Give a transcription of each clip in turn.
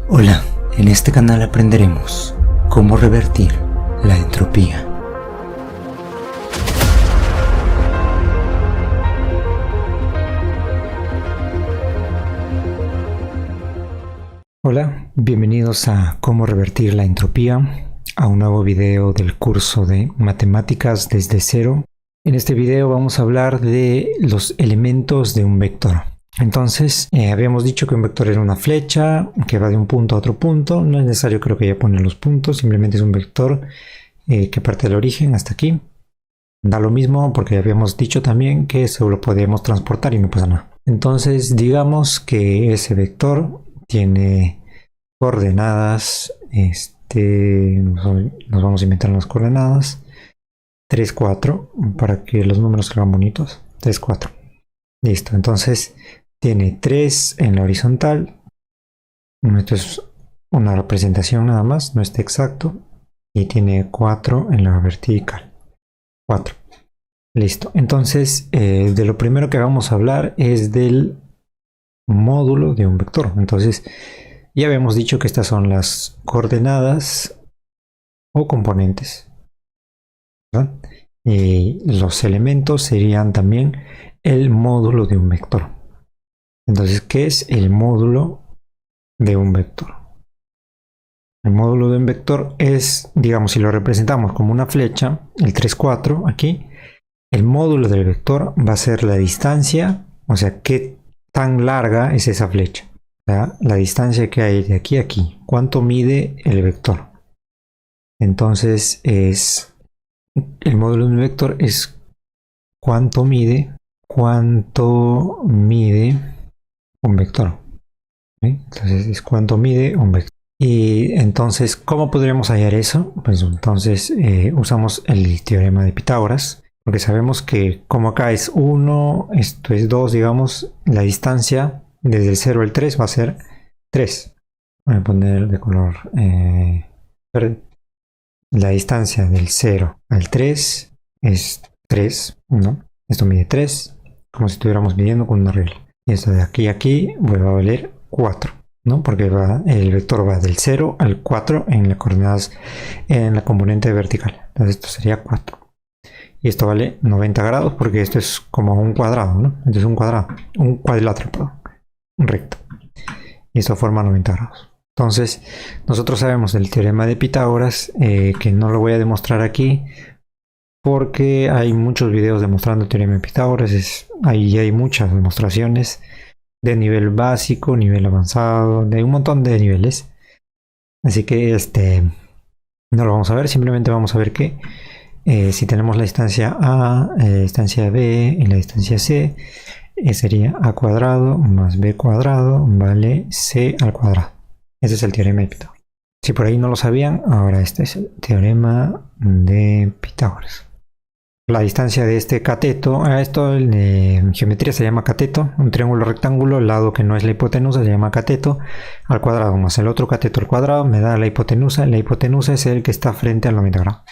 Hola, en este canal aprenderemos cómo revertir la entropía. Hola, bienvenidos a cómo revertir la entropía, a un nuevo video del curso de matemáticas desde cero. En este video vamos a hablar de los elementos de un vector. Entonces, habíamos dicho que un vector era una flecha que va de un punto a otro punto. No es necesario, creo que ya poner los puntos, simplemente es un vector que parte del origen hasta aquí. Da lo mismo porque habíamos dicho también que eso lo podemos transportar y no pasa nada. Entonces, digamos que ese vector tiene coordenadas, nos vamos a inventar las coordenadas 3, 4, para que los números salgan bonitos. 3, 4. Listo, entonces tiene 3 en la horizontal. Esto es una representación nada más, no está exacto. Y tiene 4 en la vertical. 4. Listo, entonces de lo primero que vamos a hablar es del módulo de un vector. Entonces ya habíamos dicho que estas son las coordenadas o componentes, ¿verdad? Y los elementos serían también el módulo de un vector. Entonces, ¿qué es el módulo de un vector? El módulo de un vector es, digamos, si lo representamos como una flecha, el 3, 4 aquí, el módulo del vector va a ser la distancia, o sea, qué tan larga es esa flecha. La distancia que hay de aquí a aquí, cuánto mide el vector. Entonces, el módulo de un vector es cuánto mide un vector. ¿Sí? Entonces es cuánto mide un vector. Y entonces, ¿cómo podríamos hallar eso? Pues entonces usamos el teorema de Pitágoras, porque sabemos que como acá es 1, esto es 2, digamos, la distancia desde el 0 al 3 va a ser 3. Voy a poner de color verde. La distancia del 0 al 3 es 3, ¿no? Esto mide 3, como si estuviéramos midiendo con una regla. Y esto de aquí a aquí va a valer 4, ¿no? Porque el vector va del 0 al 4 en las coordenadas, en la componente vertical. Entonces esto sería 4. Y esto vale 90 grados porque esto es como un cuadrado, ¿no? Esto es un cuadrado, un cuadrilátero, perdón, un recto. Y esto forma 90 grados. Entonces, nosotros sabemos del teorema de Pitágoras, que no lo voy a demostrar aquí, porque hay muchos videos demostrando el teorema de Pitágoras. Ahí hay muchas demostraciones de nivel básico, nivel avanzado, de un montón de niveles. Así que no lo vamos a ver, simplemente vamos a ver que si tenemos la distancia A, la distancia B y la distancia C, sería A cuadrado más B cuadrado vale C al cuadrado. Ese es el teorema de Pitágoras. Si por ahí no lo sabían, ahora este es el teorema de Pitágoras. La distancia de este cateto, esto en geometría se llama cateto, un triángulo rectángulo, el lado que no es la hipotenusa se llama cateto, al cuadrado más el otro cateto al cuadrado me da la hipotenusa es el que está frente al 90 grados.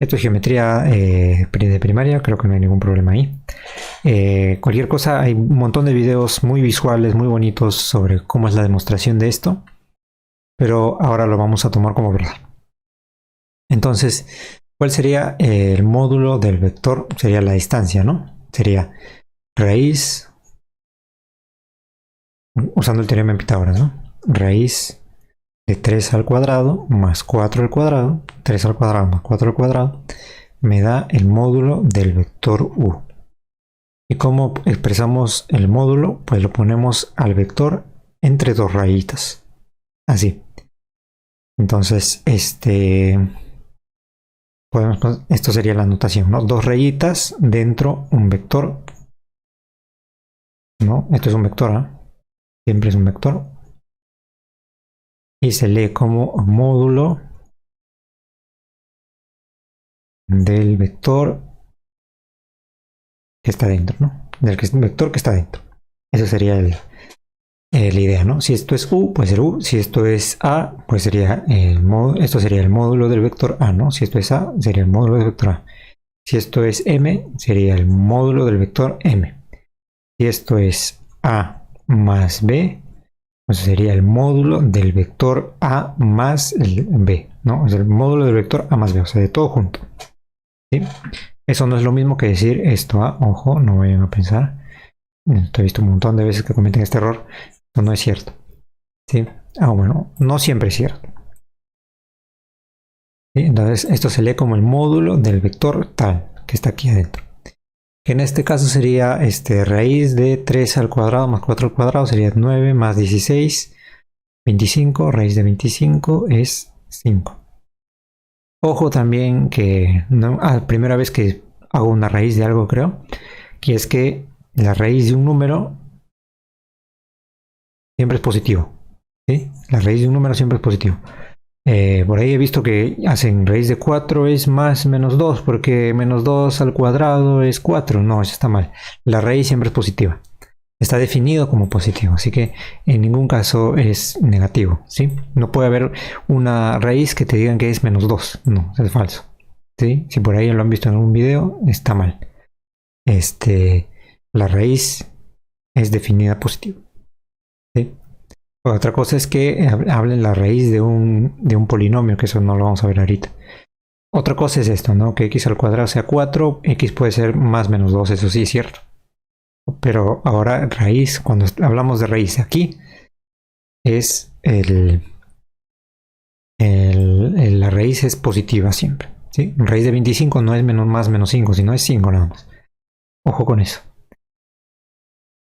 Esto es geometría de primaria, creo que no hay ningún problema ahí. Cualquier cosa, hay un montón de videos muy visuales, muy bonitos sobre cómo es la demostración de esto, pero ahora lo vamos a tomar como verdad. Entonces, ¿cuál sería el módulo del vector? Sería la distancia, ¿no? Sería raíz, usando el teorema de Pitágoras, ¿no? Raíz de 3 al cuadrado más 4 al cuadrado, 3 al cuadrado más 4 al cuadrado, me da el módulo del vector u. ¿Y cómo expresamos el módulo? Pues lo ponemos al vector entre dos rayitas. Así. Entonces, esto sería la notación, ¿no? Dos rayitas dentro un vector, ¿no? Esto es un vector, ¿eh? Siempre es un vector. Y se lee como módulo del vector que está dentro, ¿no? Del vector que está dentro. Esa sería la idea, ¿no? Si esto es u, puede ser u. Si esto es a, pues sería esto sería el módulo del vector a, ¿no? Si esto es a, sería el módulo del vector a. Si esto es m, sería el módulo del vector m. Si esto es a más b, Pues sería el módulo del vector A más el B, ¿no? Es el módulo del vector A más B, o sea, de todo junto. ¿Sí? Eso no es lo mismo que decir esto, ¿ah? Ojo, no vayan a pensar. He visto un montón de veces que cometen este error. Eso no es cierto. ¿Sí? Bueno, no siempre es cierto. ¿Sí? Entonces, esto se lee como el módulo del vector tal, que está aquí adentro. Que en este caso sería raíz de 3 al cuadrado más 4 al cuadrado, sería 9 más 16, 25, raíz de 25 es 5. Ojo también que no, primera vez que hago una raíz de algo, creo, que es que la raíz de un número siempre es positivo. ¿Sí? La raíz de un número siempre es positivo. Por ahí he visto que hacen raíz de 4 es más menos 2 porque menos 2 al cuadrado es 4. No, eso está mal. La raíz siempre es positiva. Está definido como positivo, así que en ningún caso es negativo, ¿sí? No puede haber una raíz que te digan que es menos 2. No, eso es falso. ¿Sí? Si por ahí lo han visto en algún video, está mal. La raíz es definida positiva. ¿Sí? Otra cosa es que hablen la raíz de un polinomio, que eso no lo vamos a ver ahorita. Otra cosa es esto, ¿no? Que x al cuadrado sea 4, x puede ser más menos 2, eso sí es cierto. Pero ahora raíz, cuando hablamos de raíz aquí, es la raíz es positiva siempre. ¿Sí? Raíz de 25 no es menos más menos 5, sino es 5 nada más. Ojo con eso.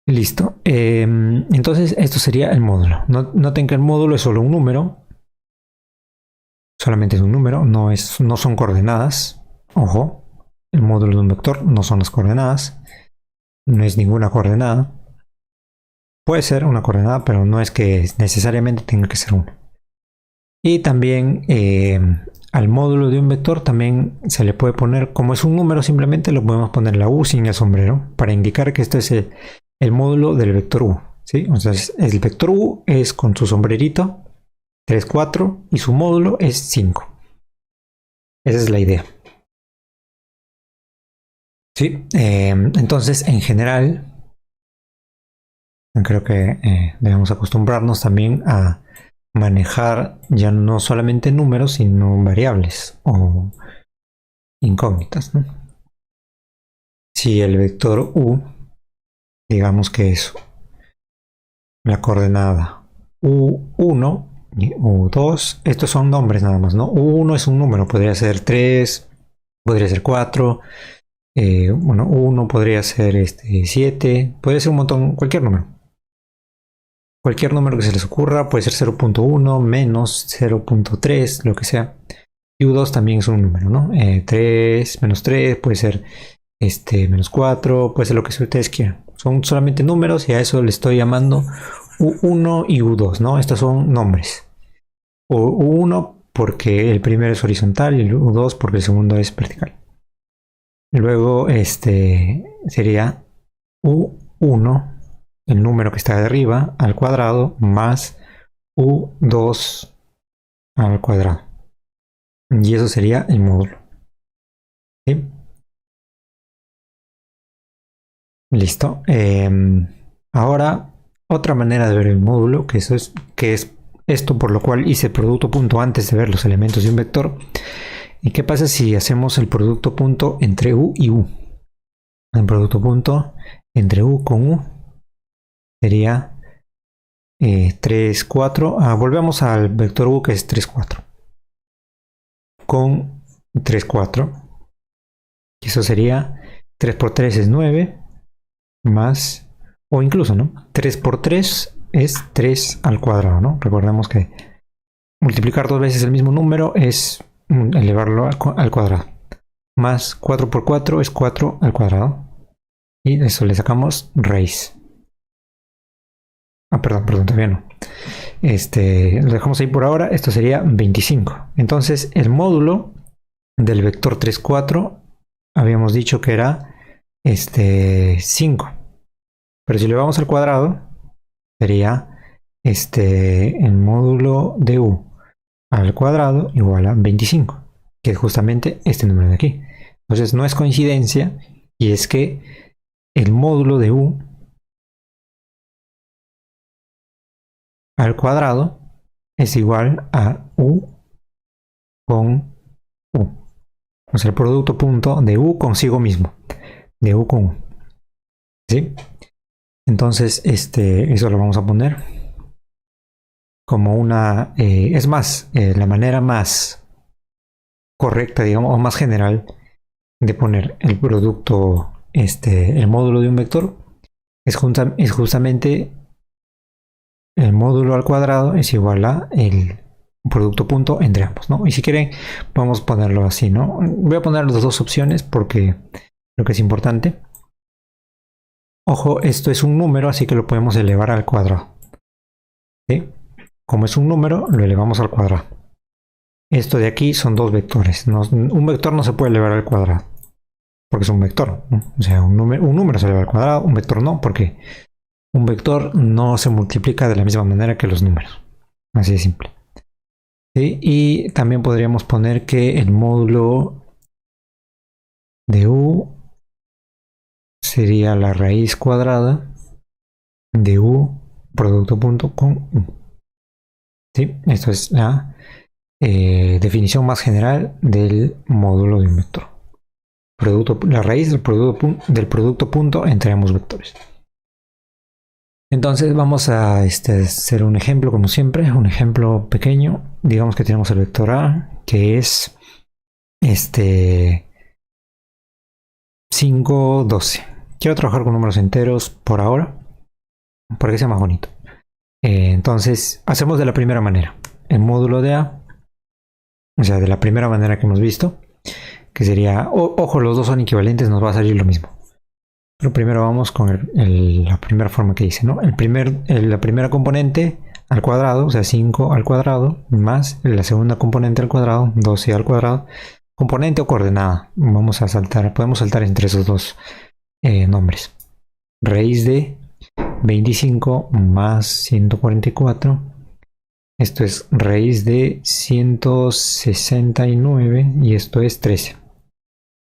Listo. Entonces esto sería el módulo. Noten que el módulo es solo un número. Solamente es un número, no son coordenadas. Ojo, el módulo de un vector no son las coordenadas. No es ninguna coordenada. Puede ser una coordenada, pero no es que necesariamente tenga que ser una. Y también al módulo de un vector también se le puede poner, como es un número, simplemente lo podemos poner la U sin el sombrero para indicar que esto es el módulo del vector U. ¿Sí? Entonces el vector U es con su sombrerito 3, 4 y su módulo es 5. Esa es la idea. Sí, entonces en general creo que debemos acostumbrarnos también a manejar ya no solamente números, sino variables o incógnitas, ¿no? Si el vector u, digamos que es la coordenada u1 y u2, estos son nombres nada más, ¿no? U1 es un número, podría ser 3, podría ser 4, bueno, 1 podría ser 7, podría ser un montón, cualquier número. Cualquier número que se les ocurra, puede ser 0.1, menos 0.3, lo que sea. Y U2 también es un número, ¿no? 3, menos 3, puede ser menos 4, puede ser lo que ustedes quieran. Son solamente números y a eso le estoy llamando U1 y U2, ¿no? Estos son nombres. O U1 porque el primero es horizontal y el U2 porque el segundo es vertical. Luego sería U1, el número que está de arriba, al cuadrado, más U2 al cuadrado. Y eso sería el módulo. ¿Sí? Listo. Ahora, otra manera de ver el módulo, que es esto por lo cual hice producto punto antes de ver los elementos de un vector. ¿Y qué pasa si hacemos el producto punto entre U y U? El producto punto entre U con U sería 3, 4. Volvemos al vector U que es 3, 4. Con 3, 4. Eso sería 3 por 3 es 9. Más, o incluso, ¿no? 3 por 3 es 3 al cuadrado, ¿no? Recordemos que multiplicar dos veces el mismo número es elevarlo al cuadrado. Más 4 por 4 es 4 al cuadrado. Y eso le sacamos raíz. Perdón, todavía no. Lo dejamos ahí por ahora. Esto sería 25. Entonces, el módulo del vector 3, 4 habíamos dicho que era 5. Pero si le vamos al cuadrado, sería el módulo de u al cuadrado igual a 25, que es justamente este número de aquí. Entonces no es coincidencia y es que el módulo de u al cuadrado es igual a u con u. O sea, el producto punto de u consigo mismo. De u con u. ¿Sí? Entonces, eso lo vamos a poner como una... es más, la manera más correcta, digamos, o más general de poner el producto, el módulo de un vector, es justamente el módulo al cuadrado es igual a el producto punto entre ambos, ¿no? Y si quieren, vamos a ponerlo así, ¿no? Voy a poner las dos opciones porque creo que es importante. Ojo, esto es un número, así que lo podemos elevar al cuadrado. ¿Sí? Como es un número, lo elevamos al cuadrado. Esto de aquí son dos vectores. Un vector no se puede elevar al cuadrado, porque es un vector, ¿no? O sea, un número se eleva al cuadrado, un vector no, porque un vector no se multiplica de la misma manera que los números. Así de simple. ¿Sí? Y también podríamos poner que el módulo de u sería la raíz cuadrada de u producto punto con u. ¿Sí? Esto es la definición más general del módulo de un vector. La raíz del producto punto entre ambos vectores. Entonces vamos a hacer un ejemplo como siempre, un ejemplo pequeño. Digamos que tenemos el vector A, que es 5, 12. Quiero trabajar con números enteros por ahora, para que sea más bonito. Entonces hacemos de la primera manera. El módulo de A, o sea, de la primera manera que hemos visto, que sería, ojo, los dos son equivalentes, nos va a salir lo mismo. Pero primero vamos con la primera forma que dice, ¿no? La primera componente al cuadrado, o sea, 5 al cuadrado, más la segunda componente al cuadrado, 12 al cuadrado, componente o coordenada. Vamos a saltar, podemos saltar entre esos dos nombres. Raíz de 25 más 144. Esto es raíz de 169 y esto es 13.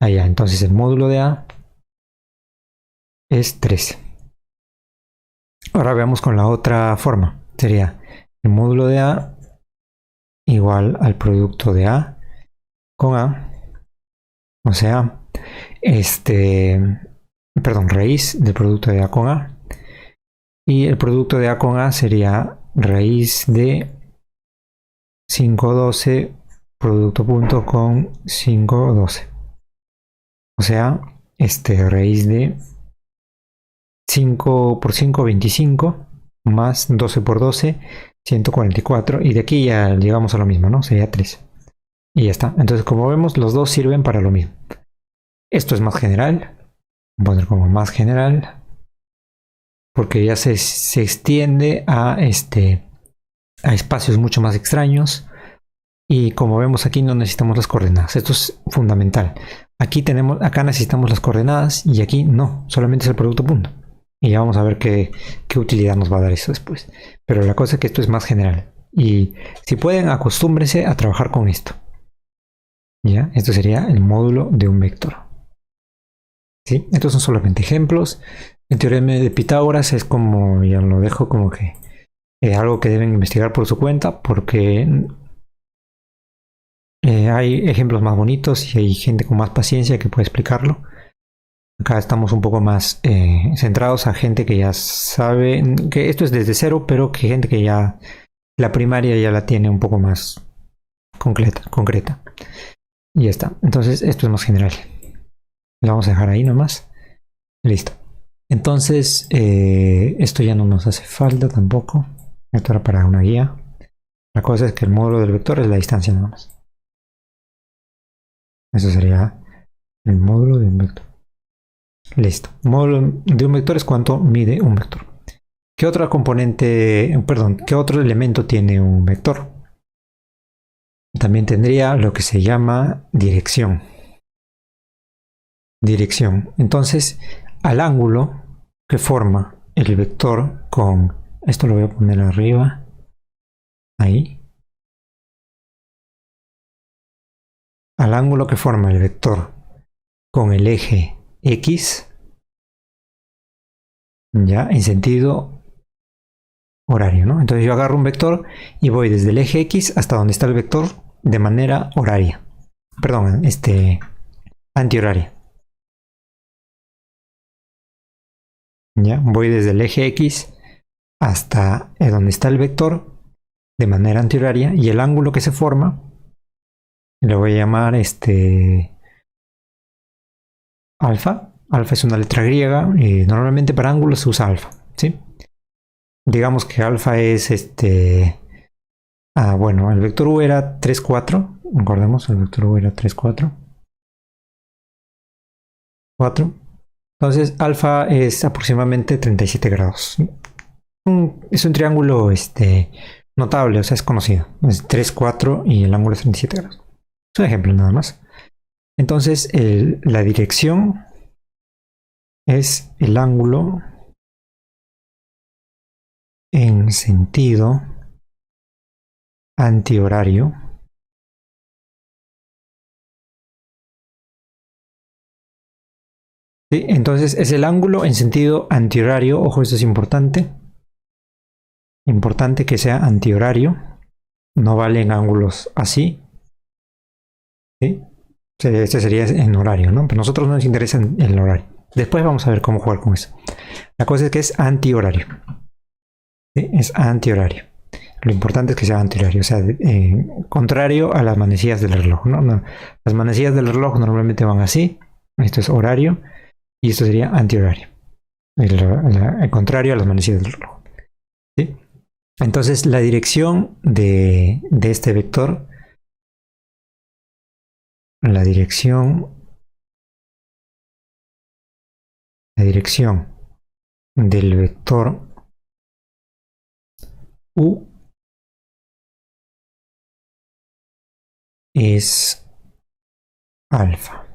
Allá, entonces el módulo de A es 13. Ahora veamos con la otra forma. Sería el módulo de A igual al producto de A con A. O sea, raíz del producto de A con A. Y el producto de A con A sería raíz de 512 producto punto con 512. O sea, raíz de 5 por 5, 25, más 12 por 12, 144. Y de aquí ya llegamos a lo mismo, ¿no? Sería 3. Y ya está. Entonces, como vemos, los dos sirven para lo mismo. Esto es más general. Voy a poner como más general. Porque ya se extiende a espacios mucho más extraños. Y como vemos aquí no necesitamos las coordenadas. Esto es fundamental. Acá necesitamos las coordenadas y aquí no. Solamente es el producto punto. Y ya vamos a ver qué utilidad nos va a dar eso después. Pero la cosa es que esto es más general. Y si pueden, acostúmbrense a trabajar con esto. ¿Ya? Esto sería el módulo de un vector. ¿Sí? Estos son solamente ejemplos. El teorema de Pitágoras es como, ya lo dejo como que algo que deben investigar por su cuenta, porque hay ejemplos más bonitos y hay gente con más paciencia que puede explicarlo. Acá estamos un poco más centrados a gente que ya sabe que esto es desde cero, pero que gente que ya la primaria ya la tiene un poco más concreta. Y ya está. Entonces esto es más general. Lo vamos a dejar ahí nomás. Listo. Entonces esto ya no nos hace falta tampoco. Esto era para una guía. La cosa es que el módulo del vector es la distancia nada más. Eso sería el módulo de un vector. Listo. Módulo de un vector es cuánto mide un vector. ¿Qué otra componente, qué otro elemento tiene un vector? También tendría lo que se llama dirección. Dirección. Entonces, al ángulo que forma el vector con... Esto lo voy a poner arriba. Ahí. Al ángulo que forma el vector con el eje X, ya en sentido horario, ¿no? Entonces yo agarro un vector y voy desde el eje X hasta donde está el vector de manera horaria. Perdón, antihoraria. ¿Ya? Voy desde el eje X hasta donde está el vector de manera antihoraria y el ángulo que se forma le voy a llamar alfa. Alfa es una letra griega y normalmente para ángulos se usa alfa, ¿sí? Digamos que alfa es bueno, el vector U era 3, 4. Recordemos, el vector U era 3, 4. 4. Entonces, alfa es aproximadamente 37 grados. Es un triángulo notable, o sea, es conocido. Es 3, 4 y el ángulo es 37 grados. Es un ejemplo nada más. Entonces, la dirección es el ángulo en sentido antihorario ¿sí? Entonces es el ángulo en sentido antihorario. Ojo, esto es importante. Importante que sea antihorario. No valen ángulos así. ¿Sí? Este sería en horario, ¿no? Pero a nosotros no nos interesa el horario. Después vamos a ver cómo jugar con eso. La cosa es que es antihorario. ¿Sí? Es antihorario. Lo importante es que sea antihorario, o sea, contrario a las manecillas del reloj, ¿no? Las manecillas del reloj normalmente van así. Esto es horario y esto sería antihorario. El contrario a las manecillas del reloj. ¿Sí? Entonces la dirección de este vector, la dirección del vector U es alfa.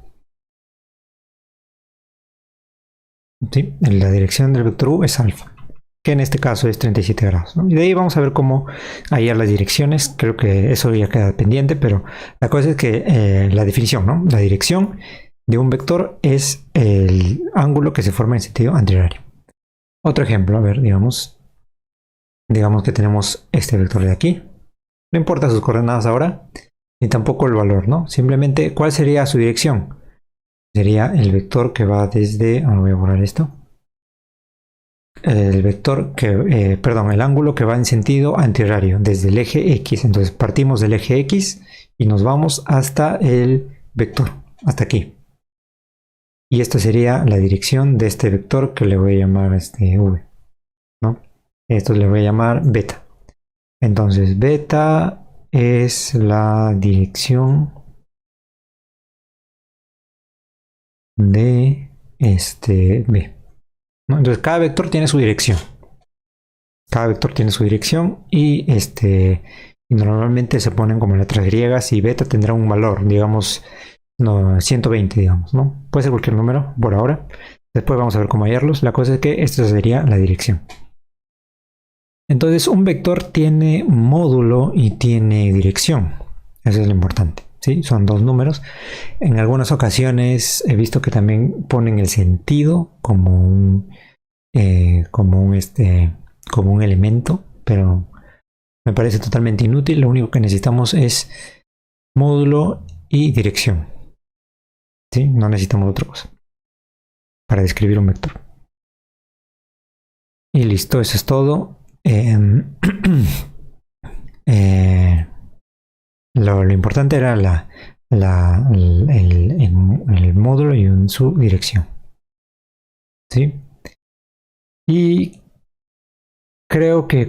¿Sí? La dirección del vector U es alfa, que en este caso es 37 grados, ¿no? Y de ahí vamos a ver cómo hallar las direcciones. Creo que eso ya queda pendiente, pero la cosa es que la definición, ¿no? La dirección de un vector es el ángulo que se forma en sentido antihorario. Otro ejemplo, a ver, digamos que tenemos este vector de aquí. No importa sus coordenadas ahora, ni tampoco el valor, ¿no? Simplemente, ¿cuál sería su dirección? Sería el vector que va desde... Ahora voy a borrar esto. El vector que... perdón, el ángulo que va en sentido antihorario, desde el eje X. Entonces partimos del eje X y nos vamos hasta el vector, hasta aquí. Y esta sería la dirección de este vector que le voy a llamar V, ¿no? Esto le voy a llamar beta. Entonces beta es la dirección de B, ¿no? Entonces cada vector tiene su dirección. Cada vector tiene su dirección y normalmente se ponen como letras griegas y beta tendrá un valor, digamos, no, 120, digamos, ¿no? Puede ser cualquier número por ahora. Después vamos a ver cómo hallarlos. La cosa es que esta sería la dirección. Entonces un vector tiene módulo y tiene dirección. Eso es lo importante, ¿sí? Son dos números. En algunas ocasiones he visto que también ponen el sentido como un elemento, pero me parece totalmente inútil. Lo único que necesitamos es módulo y dirección, ¿sí? No necesitamos otra cosa para describir un vector. Y listo, eso es todo. Lo importante era el módulo y su dirección, ¿sí? Y creo que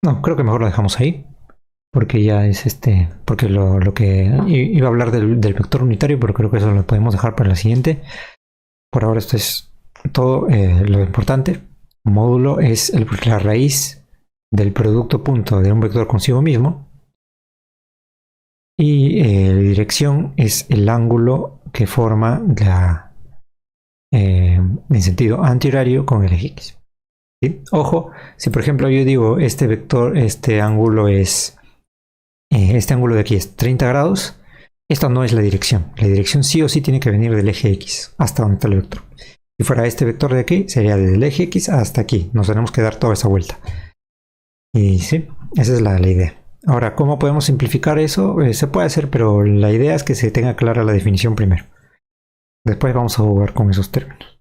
no, creo que mejor lo dejamos ahí, porque ya es porque lo que iba a hablar del vector unitario, pero creo que eso lo podemos dejar para la siguiente. Por ahora esto es todo lo importante. Módulo es la raíz del producto punto de un vector consigo mismo. Y dirección es el ángulo que forma en sentido antihorario con el eje X. ¿Sí? Ojo, si por ejemplo yo digo este vector, este ángulo de aquí es 30 grados, esto no es la dirección. La dirección sí o sí tiene que venir del eje X hasta donde está el vector. Si fuera este vector de aquí, sería desde el eje X hasta aquí. Nos tenemos que dar toda esa vuelta. Y sí, esa es la idea. Ahora, ¿cómo podemos simplificar eso? Se puede hacer, pero la idea es que se tenga clara la definición primero. Después vamos a jugar con esos términos.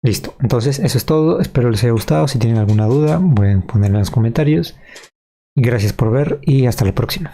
Listo, entonces eso es todo. Espero les haya gustado. Si tienen alguna duda, pueden ponerla en los comentarios. Y gracias por ver y hasta la próxima.